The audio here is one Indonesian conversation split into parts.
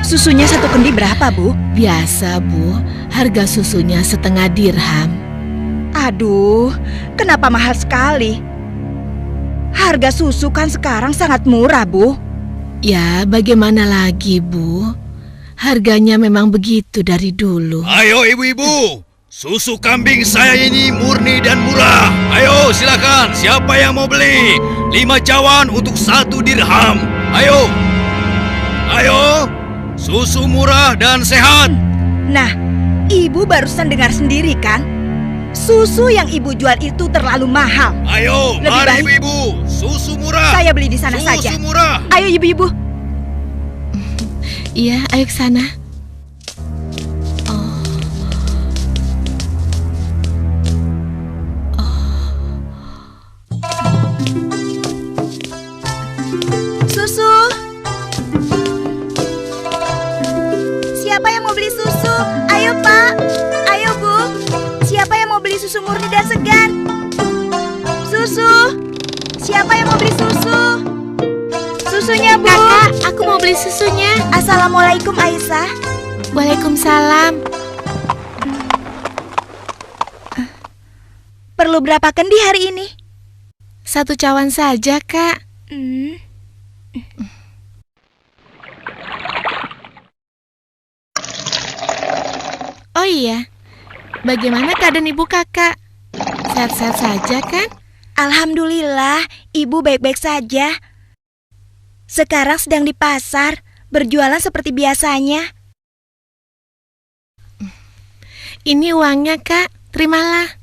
Susunya 1 kendi berapa, Bu? Biasa, Bu. Harga susunya 1/2 dirham. Aduh, kenapa mahal sekali? Harga susu kan sekarang sangat murah, Bu. Ya, bagaimana lagi, Bu? Harganya memang begitu dari dulu. Ayo ibu-ibu, susu kambing saya ini murni dan murah. Ayo silakan, siapa yang mau beli? 5 cawan untuk 1 dirham. Ayo, ayo, susu murah dan sehat. Nah, Ibu barusan dengar sendiri kan? Susu yang Ibu jual itu terlalu mahal. Ayo, Lebih mari baik ibu-ibu, susu murah. saya beli di sana saja. Susu murah. Ayo ibu-ibu. Iya, ayo ke sana. Susu. Siapa yang mau beli susu? Ayo Pak. Ayo Bu. Siapa yang mau beli susu murni dan segar? Susu. Siapa yang mau beli susu? Susunya Bu. Kakak, aku mau beli susunya. Assalamualaikum Aisyah. Waalaikumsalam. Perlu berapa kendi hari ini? 1 cawan saja, Kak. Oh iya, bagaimana keadaan ibu kakak? Sehat-sehat saja kan? Alhamdulillah, Ibu baik-baik saja. Sekarang sedang di pasar, berjualan seperti biasanya. Ini uangnya, Kak. Terimalah.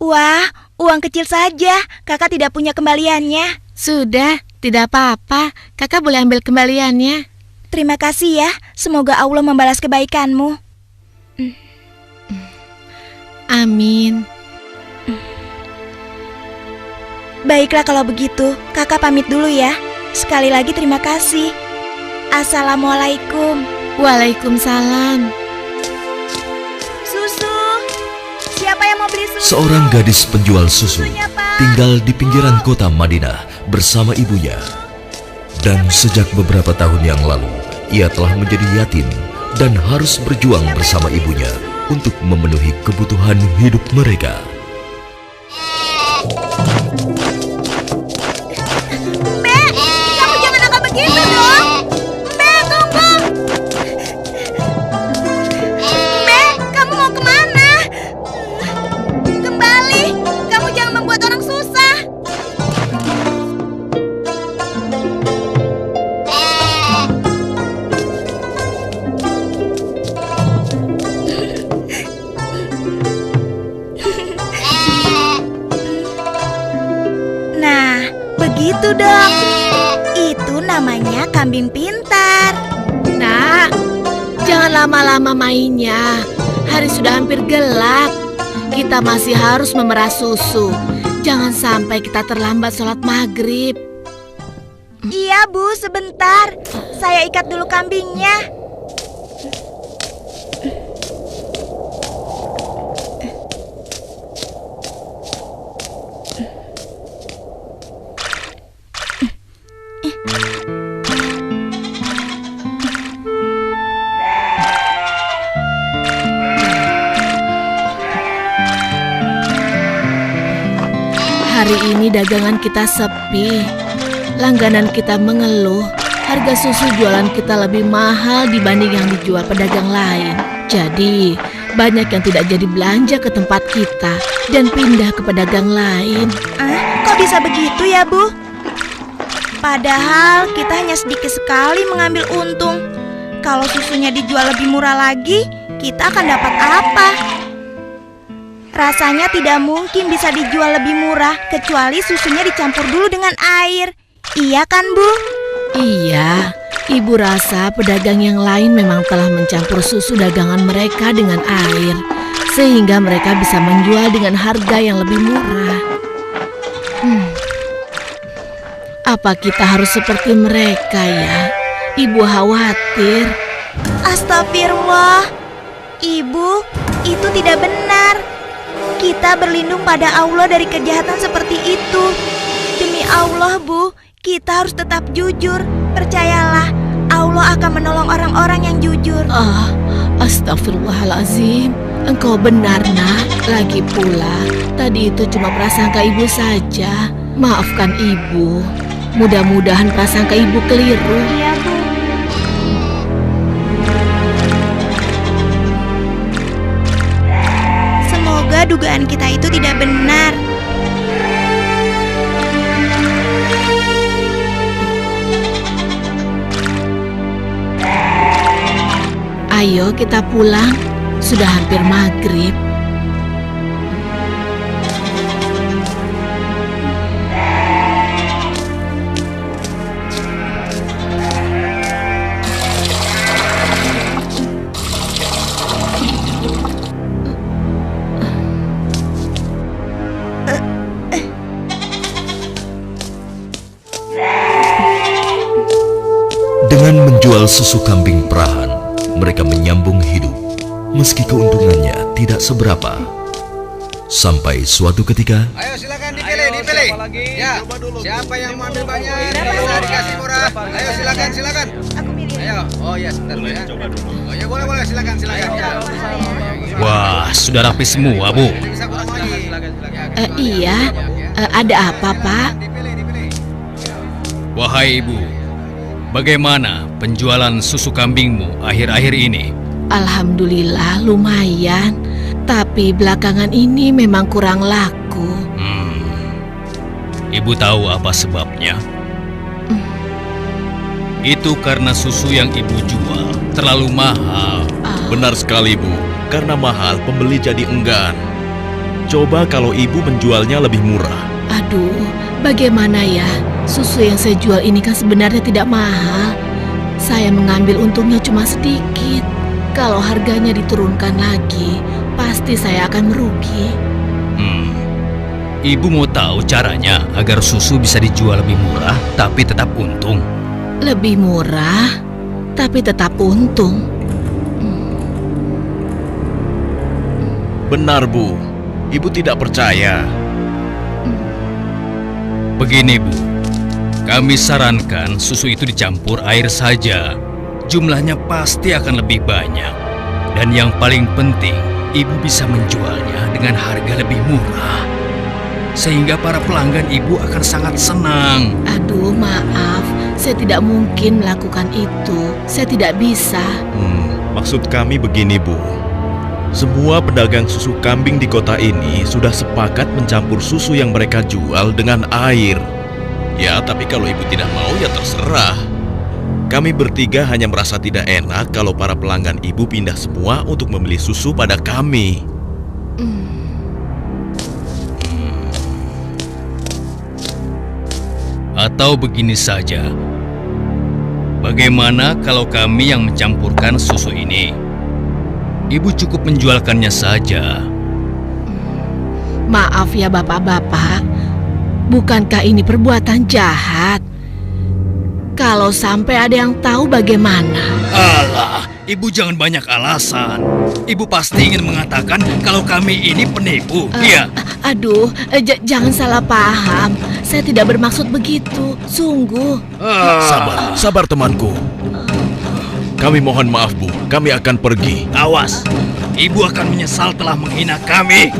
Wah, uang kecil saja. Kakak tidak punya kembaliannya. Sudah, tidak apa-apa. Kakak boleh ambil kembaliannya. Terima kasih ya. Semoga Allah membalas kebaikanmu. Amin. Baiklah kalau begitu, kakak pamit dulu ya. Sekali lagi terima kasih. Assalamualaikum. Waalaikumsalam. Susu. Siapa yang mau beli susu? Seorang gadis penjual susu Susunya, Pak. tinggal di pinggiran kota Madinah bersama ibunya. Dan sejak beberapa tahun yang lalu, ia telah menjadi yatim dan harus berjuang bersama ibunya untuk memenuhi kebutuhan hidup mereka. Mbak, kamu jangan nakal begitu dong. Mbak, tunggu. Mbak, kamu mau kemana? Kembali, kamu jangan membuat orang susah. Nah, begitu dong. Itu namanya kambing pintar. Nak, jangan lama-lama mainnya. Hari sudah hampir gelap. Kita masih harus memerah susu. Jangan sampai kita terlambat sholat maghrib. Iya Bu, sebentar. Saya ikat dulu kambingnya. Hari ini dagangan kita sepi. Langganan kita mengeluh. Harga susu jualan kita lebih mahal dibanding yang dijual pedagang lain. Jadi, banyak yang tidak jadi belanja ke tempat kita dan pindah ke pedagang lain. Kok bisa begitu ya Bu? Padahal kita hanya sedikit sekali mengambil untung. Kalau susunya dijual lebih murah lagi, kita akan dapat apa? Rasanya tidak mungkin bisa dijual lebih murah kecuali susunya dicampur dulu dengan air. Iya kan Bu? Iya, ibu rasa pedagang yang lain memang telah mencampur susu dagangan mereka dengan air, sehingga mereka bisa menjual dengan harga yang lebih murah. Apa kita harus seperti mereka ya? Ibu khawatir. Astagfirullah. Ibu, itu tidak benar. Kita berlindung pada Allah dari kejahatan seperti itu. Demi Allah Bu, kita harus tetap jujur. Percayalah, Allah akan menolong orang-orang yang jujur. Astagfirullahalazim. Engkau benar, Nak. Lagi pula, tadi itu cuma prasangka ibu saja. Maafkan ibu. Mudah-mudahan prasangka ibu keliru. Iya, Bu. Semoga dugaan kita itu tidak benar. Ayo kita pulang. Sudah hampir maghrib. Dengan menjual susu kambing perahan, mereka menyambung hidup, meski keuntungannya tidak seberapa. Sampai suatu ketika, Ayo silakan dipilih. Ya, siapa yang mau ambil banyak bisa dikasih murah. Ayo silakan. Aku milih. Ayo, oh ya sebentar dulu ya. Oh ya boleh silakan ya. Wah, sudah rapi semua, Bu. Bisa kurang lagi. Iya, ada apa, Pak? Dipilih. Wahai Ibu, bagaimana penjualan susu kambingmu akhir-akhir ini? Alhamdulillah lumayan, tapi belakangan ini memang kurang laku. Ibu tahu apa sebabnya? Itu karena susu yang Ibu jual terlalu mahal. Benar sekali, Bu. Karena mahal, pembeli jadi enggan. Coba kalau ibu menjualnya lebih murah. Aduh, bagaimana ya? Susu yang saya jual ini kan sebenarnya tidak mahal. Saya mengambil untungnya cuma sedikit. Kalau harganya diturunkan lagi, pasti saya akan merugi. Ibu mau tahu caranya agar susu bisa dijual lebih murah tapi tetap untung? Lebih murah, tapi tetap untung. Benar, Bu. Ibu tidak percaya. Begini, Bu. Kami sarankan susu itu dicampur air saja. Jumlahnya pasti akan lebih banyak. Dan yang paling penting, Ibu bisa menjualnya dengan harga lebih murah. Sehingga para pelanggan Ibu akan sangat senang. Aduh, maaf. Saya tidak mungkin melakukan itu. Saya tidak bisa. Maksud kami begini, Bu. Semua pedagang susu kambing di kota ini sudah sepakat mencampur susu yang mereka jual dengan air. Ya, tapi kalau ibu tidak mau ya terserah. Kami bertiga hanya merasa tidak enak kalau para pelanggan ibu pindah semua untuk membeli susu pada kami. Atau begini saja. Bagaimana kalau kami yang mencampurkan susu ini? Ibu cukup menjualkannya saja. Maaf ya bapak-bapak. Bukankah ini perbuatan jahat? Kalau sampai ada yang tahu bagaimana? Alah, Ibu jangan banyak alasan. Ibu pasti ingin mengatakan kalau kami ini penipu. Iya. Aduh, jangan salah paham. Saya tidak bermaksud begitu. Sungguh. Sabar temanku. Kami mohon maaf, Bu. Kami akan pergi. Awas, Ibu akan menyesal telah menghina kami.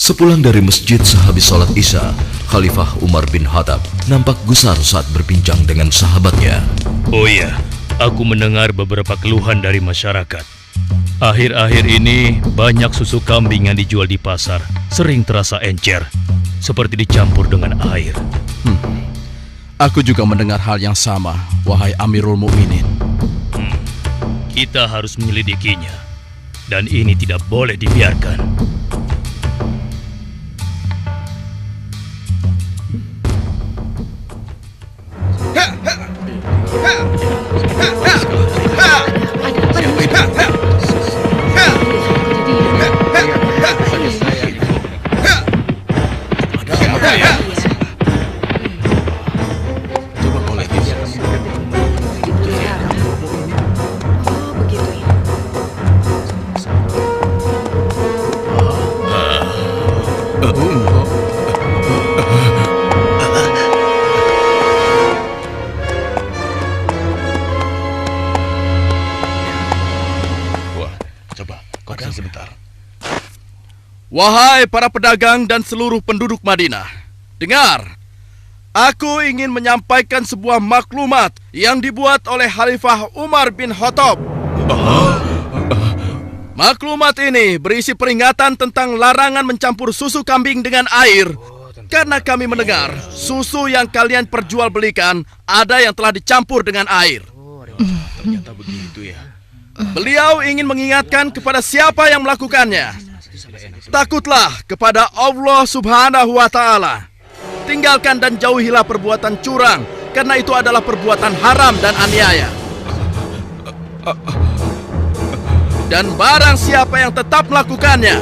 Sepulang dari masjid sehabis sholat Isya, Khalifah Umar bin Khattab nampak gusar saat berbincang dengan sahabatnya. Oh iya, aku mendengar beberapa keluhan dari masyarakat. Akhir-akhir ini banyak susu kambing yang dijual di pasar sering terasa encer, seperti dicampur dengan air. Aku juga mendengar hal yang sama, wahai Amirul Mukminin. Kita harus menyelidikinya, dan ini tidak boleh dibiarkan. Wahai para pedagang dan seluruh penduduk Madinah, dengar. Aku ingin menyampaikan sebuah maklumat yang dibuat oleh Khalifah Umar bin Khattab. Maklumat ini berisi peringatan tentang larangan mencampur susu kambing dengan air. Karena kami mendengar susu yang kalian perjualbelikan ada yang telah dicampur dengan air. Ternyata begitu ya. Beliau ingin mengingatkan kepada siapa yang melakukannya. Takutlah kepada Allah Subhanahu wa Ta'ala. Tinggalkan dan jauhilah perbuatan curang, karena itu adalah perbuatan haram dan aniaya. Dan barang siapa yang tetap melakukannya,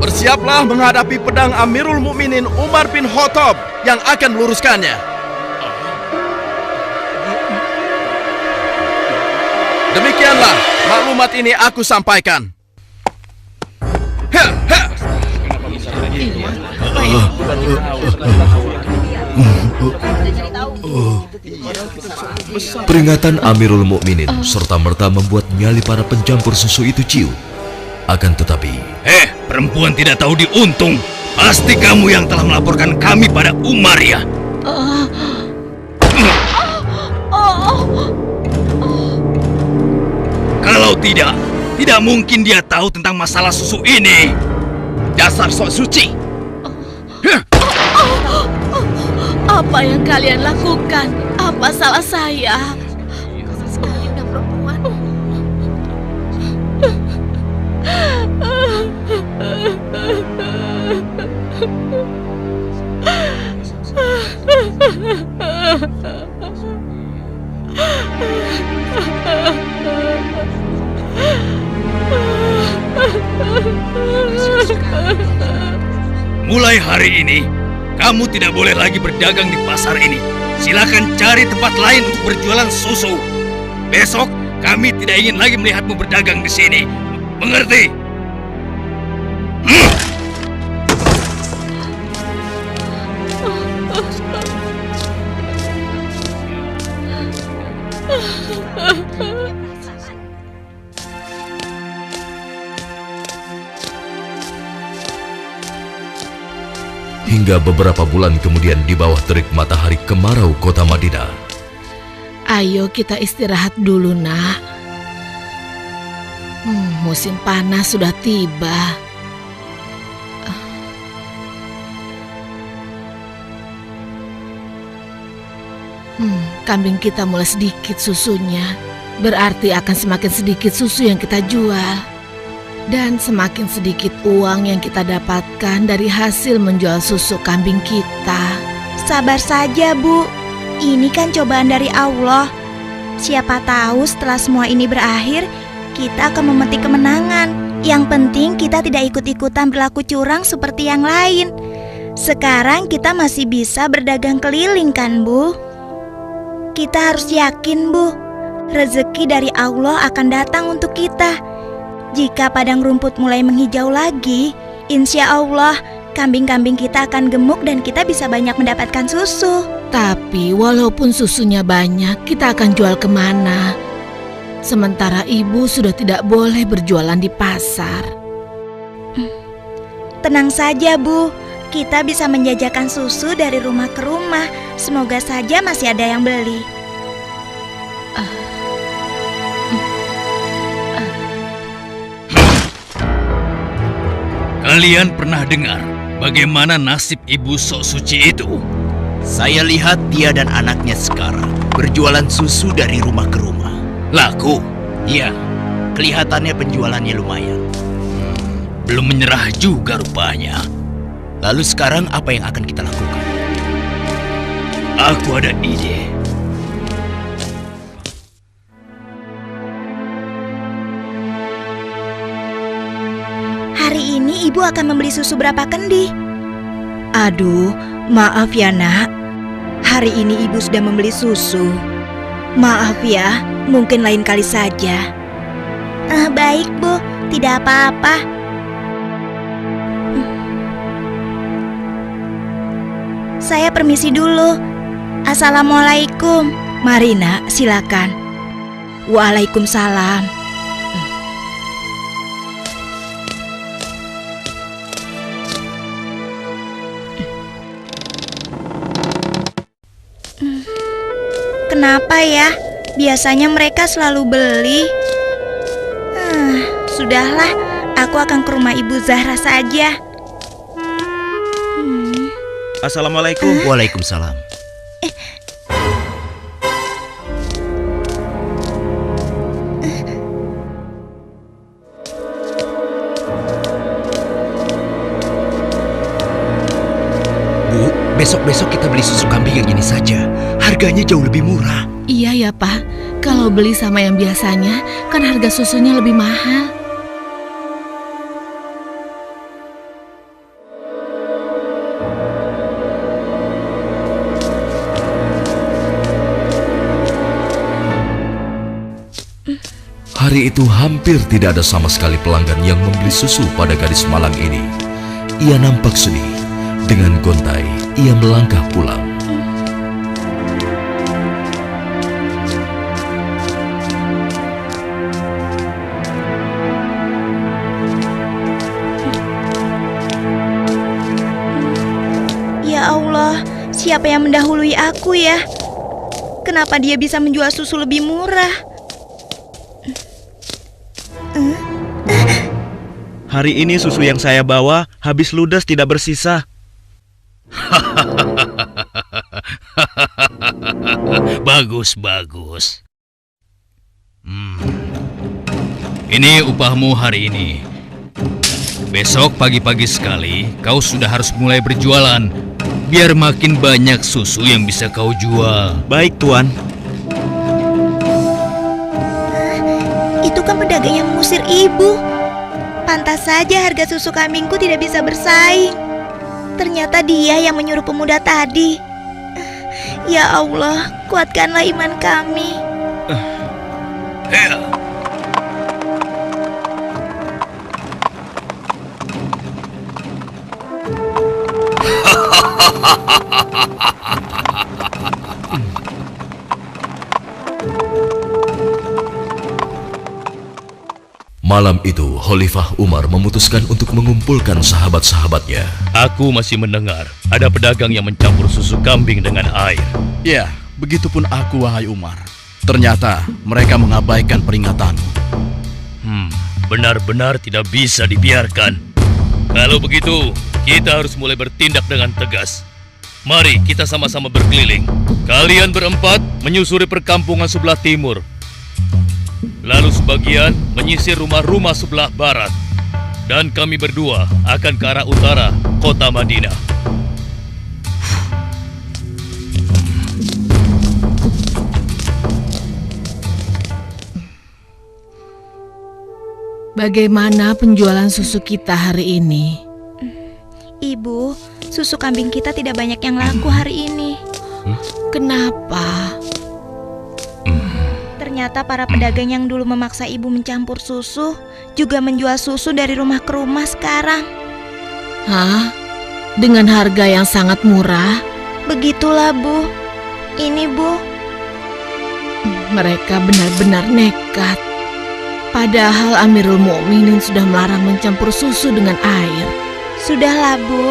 bersiaplah menghadapi pedang Amirul Mukminin Umar bin Khattab yang akan meluruskannya. Demikianlah maklumat ini aku sampaikan. Peringatan Amirul Mukminin serta-merta membuat nyali para pencampur susu itu ciut. Akan tetapi, Perempuan tidak tahu diuntung. Pasti kamu yang telah melaporkan kami pada Umar ya. Kalau tidak mungkin dia tahu tentang masalah susu ini. Dasar sok suci. Apa yang kalian lakukan? Apa salah saya? Kasar sekali udah perempuan. Mulai hari ini, kamu tidak boleh lagi berdagang di pasar ini. Silakan cari tempat lain untuk berjualan susu. Besok, kami tidak ingin lagi melihatmu berdagang di sini. Mengerti? hingga beberapa bulan kemudian di bawah terik matahari kemarau kota Madinah. Ayo kita istirahat dulu, nak. Musim panas sudah tiba. Kambing kita mulai sedikit susunya. Berarti akan semakin sedikit susu yang kita jual. Dan semakin sedikit uang yang kita dapatkan dari hasil menjual susu kambing kita. Sabar saja, Bu. Ini kan cobaan dari Allah. Siapa tahu setelah semua ini berakhir, kita akan memetik kemenangan. Yang penting kita tidak ikut-ikutan berlaku curang seperti yang lain. Sekarang kita masih bisa berdagang keliling kan, Bu? Kita harus yakin, Bu. Rezeki dari Allah akan datang untuk kita. Jika padang rumput mulai menghijau lagi, insya Allah kambing-kambing kita akan gemuk dan kita bisa banyak mendapatkan susu. Tapi walaupun susunya banyak, kita akan jual kemana? Sementara ibu sudah tidak boleh berjualan di pasar. Tenang saja, Bu. Kita bisa menjajakan susu dari rumah ke rumah. Semoga saja masih ada yang beli. Kalian pernah dengar bagaimana nasib ibu sok suci itu? Saya lihat dia dan anaknya sekarang berjualan susu dari rumah ke rumah. Laku? Ya, kelihatannya penjualannya lumayan. Belum menyerah juga rupanya. Lalu sekarang apa yang akan kita lakukan? Aku ada ide. Hari ini ibu akan membeli susu berapa kendi? Aduh, maaf ya nak. Hari ini ibu sudah membeli susu. Maaf ya, mungkin lain kali saja. Baik, Bu. Tidak apa-apa. Saya permisi dulu. Assalamualaikum. Mari nak, silakan. Waalaikumsalam. Kenapa ya? Biasanya mereka selalu beli. Sudahlah, aku akan ke rumah Ibu Zahra saja. Assalamualaikum. Waalaikumsalam. Bu, besok-besok kita beli susu kambing yang ini saja. Harganya jauh lebih murah. Iya ya, Pak. Kalau beli sama yang biasanya, kan harga susunya lebih mahal. Hari itu hampir tidak ada sama sekali pelanggan yang membeli susu pada gadis malang ini. Ia nampak sedih. Dengan gontai, ia melangkah pulang. Ya Allah, siapa yang mendahului aku ya? Kenapa dia bisa menjual susu lebih murah? Hari ini susu yang saya bawa habis ludes, tidak bersisa. Bagus, bagus. Ini upahmu hari ini. Besok pagi-pagi sekali kau sudah harus mulai berjualan, biar makin banyak susu yang bisa kau jual. Baik, Tuan. Itu kan pedagang yang mengusir ibu. Pantas saja harga susu kambingku tidak bisa bersaing. Ternyata dia yang menyuruh pemuda tadi. Ya Allah, kuatkanlah iman kami. Malam itu, Khalifah Umar memutuskan untuk mengumpulkan sahabat-sahabatnya. Aku masih mendengar ada pedagang yang mencampur susu kambing dengan air. Ya, begitupun aku, wahai Umar. Ternyata mereka mengabaikan peringatanmu. Benar-benar tidak bisa dibiarkan. Kalau begitu, kita harus mulai bertindak dengan tegas. Mari kita sama-sama berkeliling. Kalian berempat menyusuri perkampungan sebelah timur. Lalu sebagian menyisir rumah-rumah sebelah barat. Dan kami berdua akan ke arah utara, kota Madinah. Bagaimana penjualan susu kita hari ini? Ibu, susu kambing kita tidak banyak yang laku hari ini. Kenapa? Ternyata para pedagang yang dulu memaksa ibu mencampur susu juga menjual susu dari rumah ke rumah sekarang. Hah? Dengan harga yang sangat murah? Begitulah, Bu. Ini, Bu. Mereka benar-benar nekat. Padahal Amirul Mukminin sudah melarang mencampur susu dengan air. Sudahlah, Bu.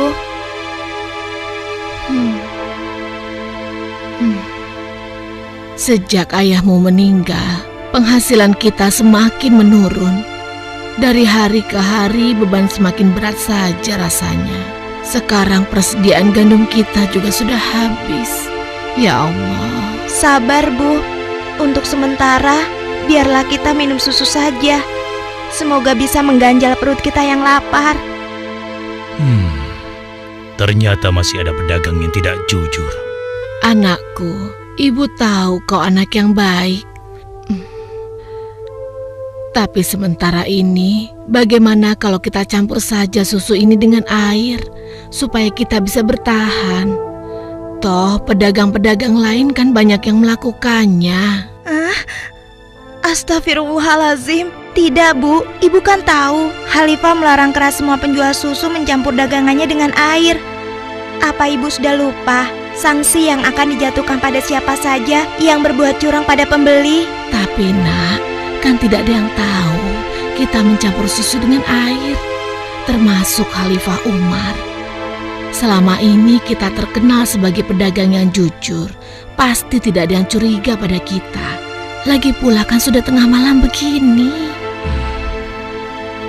Sejak ayahmu meninggal, penghasilan kita semakin menurun. Dari hari ke hari beban semakin berat saja rasanya. Sekarang persediaan gandum kita juga sudah habis. Ya Allah. Sabar, Bu. Untuk sementara, biarlah kita minum susu saja. Semoga bisa mengganjal perut kita yang lapar. Ternyata masih ada pedagang yang tidak jujur. Anakku, ibu tahu kau anak yang baik. Tapi sementara ini, bagaimana kalau kita campur saja susu ini dengan air, supaya kita bisa bertahan? Toh, pedagang-pedagang lain kan banyak yang melakukannya. Astagfirullahalazim. Tidak, Bu. Ibu kan tahu, Khalifah melarang keras semua penjual susu mencampur dagangannya dengan air. Apa Ibu sudah lupa sanksi yang akan dijatuhkan pada siapa saja yang berbuat curang pada pembeli? Tapi nak, kan tidak ada yang tahu kita mencampur susu dengan air, termasuk Khalifah Umar. Selama ini kita terkenal sebagai pedagang yang jujur, pasti tidak ada yang curiga pada kita. Lagi pula kan sudah tengah malam begini.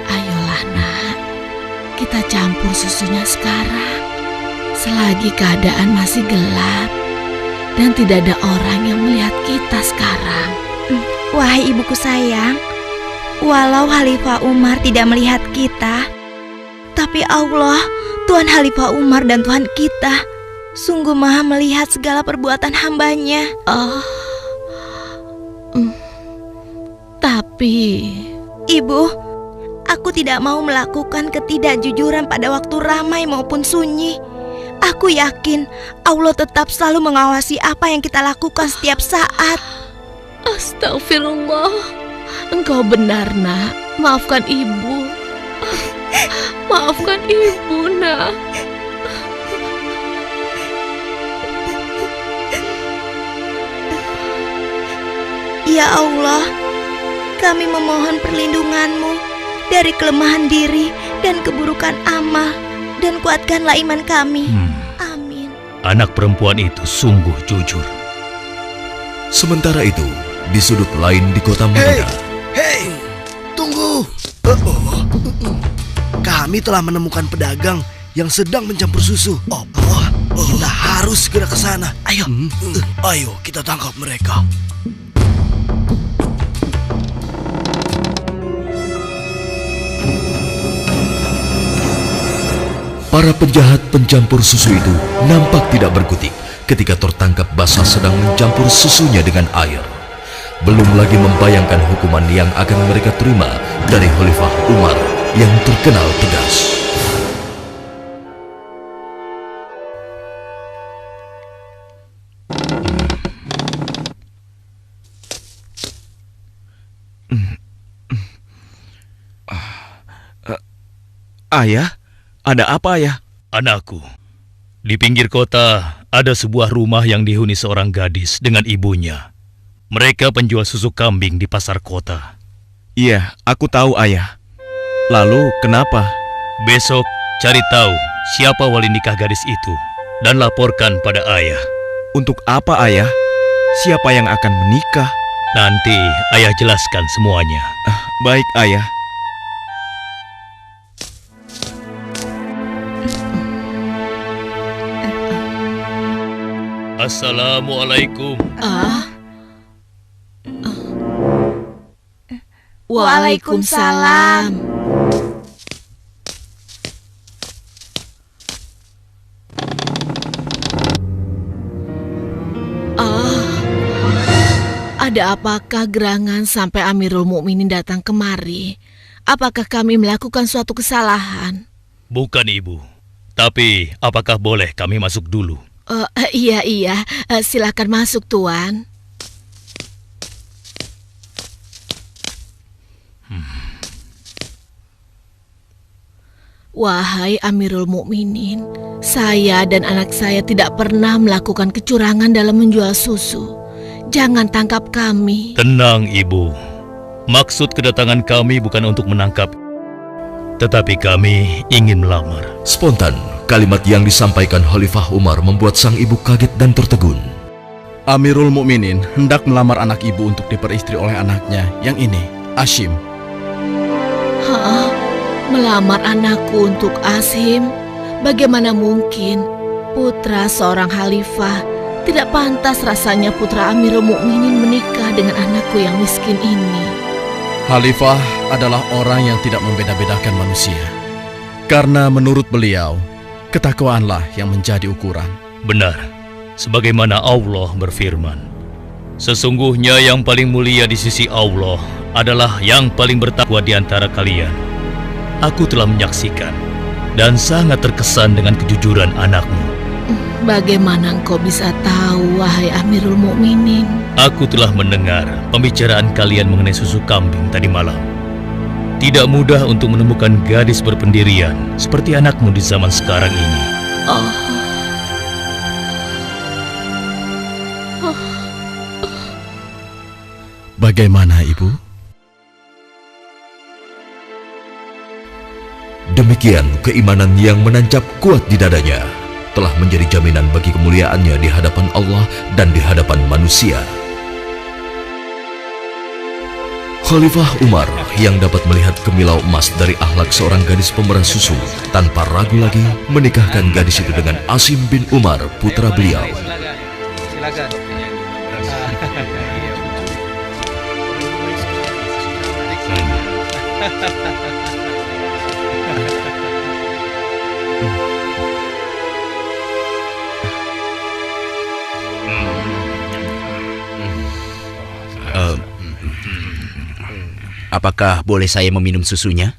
Ayolah nak, kita campur susunya sekarang. Selagi keadaan masih gelap dan tidak ada orang yang melihat kita sekarang. Wahai ibuku sayang, walau Khalifah Umar tidak melihat kita, tapi Allah, Tuhan Khalifah Umar dan Tuhan kita, sungguh maha melihat segala perbuatan hambanya. Tapi Ibu, aku tidak mau melakukan ketidakjujuran pada waktu ramai maupun sunyi. Aku yakin Allah tetap selalu mengawasi apa yang kita lakukan setiap saat. Astagfirullah, engkau benar nak. Maafkan ibu. Maafkan ibu nak. Ya Allah, kami memohon perlindungan-Mu dari kelemahan diri dan keburukan amal, dan kuatkanlah iman kami. Amin. Anak perempuan itu sungguh jujur. Sementara itu, di sudut lain di kota Madinah. Hei, tunggu. Kami telah menemukan pedagang yang sedang mencampur susu. Kita harus segera ke sana. Ayo kita tangkap mereka. Para penjahat pencampur susu itu nampak tidak berkutik ketika tertangkap basah sedang mencampur susunya dengan air. Belum lagi membayangkan hukuman yang akan mereka terima dari Khalifah Umar yang terkenal tegas. Ayah? Ada apa ya? Anakku, di pinggir kota ada sebuah rumah yang dihuni seorang gadis dengan ibunya. Mereka penjual susu kambing di pasar kota. Iya, aku tahu ayah. Lalu kenapa? Besok cari tahu siapa wali nikah gadis itu dan laporkan pada ayah. Untuk apa ayah? Siapa yang akan menikah? Nanti ayah jelaskan semuanya. Baik ayah. Assalamualaikum. Waalaikumsalam. Ada apakah gerangan sampai Amirul Mukminin datang kemari? Apakah kami melakukan suatu kesalahan? Bukan ibu. Tapi apakah boleh kami masuk dulu? Iya, silakan masuk tuan. Wahai Amirul Mukminin, saya dan anak saya tidak pernah melakukan kecurangan dalam menjual susu. Jangan tangkap kami. Tenang ibu. Maksud kedatangan kami bukan untuk menangkap, tetapi kami ingin melamar. Spontan, kalimat yang disampaikan Khalifah Umar membuat sang ibu kaget dan tertegun. Amirul Mukminin hendak melamar anak ibu untuk diperistri oleh anaknya yang ini, Ashim. Melamar anakku untuk Ashim? Bagaimana mungkin? Putra seorang khalifah. Tidak pantas rasanya putra Amirul Mukminin menikah dengan anakku yang miskin ini. Khalifah adalah orang yang tidak membeda-bedakan manusia. Karena menurut beliau, ketakwaanlah yang menjadi ukuran. Benar, sebagaimana Allah berfirman, sesungguhnya yang paling mulia di sisi Allah adalah yang paling bertakwa di antara kalian. Aku telah menyaksikan dan sangat terkesan dengan kejujuran anakmu. Bagaimana engkau bisa tahu, wahai Amirul Mukminin? Aku telah mendengar pembicaraan kalian mengenai susu kambing tadi malam. Tidak mudah untuk menemukan gadis berpendirian seperti anakmu di zaman sekarang ini. Bagaimana, Ibu? Demikian keimanan yang menancap kuat di dadanya. telah menjadi jaminan bagi kemuliaannya di hadapan Allah dan di hadapan manusia. Khalifah Umar yang dapat melihat kemilau emas dari akhlak seorang gadis pemerah susu, tanpa ragu lagi menikahkan gadis itu dengan Asim bin Umar, putra beliau. Silakan. Apakah boleh saya meminum susunya?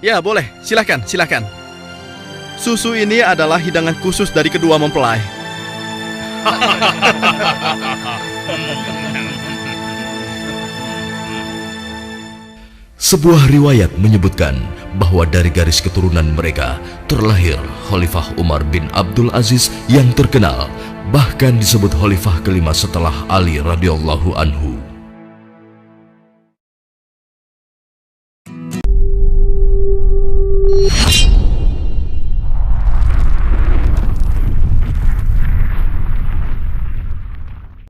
Ya, boleh. Silakan, silakan. Susu ini adalah hidangan khusus dari kedua mempelai. Sebuah riwayat menyebutkan bahwa dari garis keturunan mereka terlahir Khalifah Umar bin Abdul Aziz yang terkenal, bahkan disebut khalifah kelima setelah Ali radhiyallahu anhu.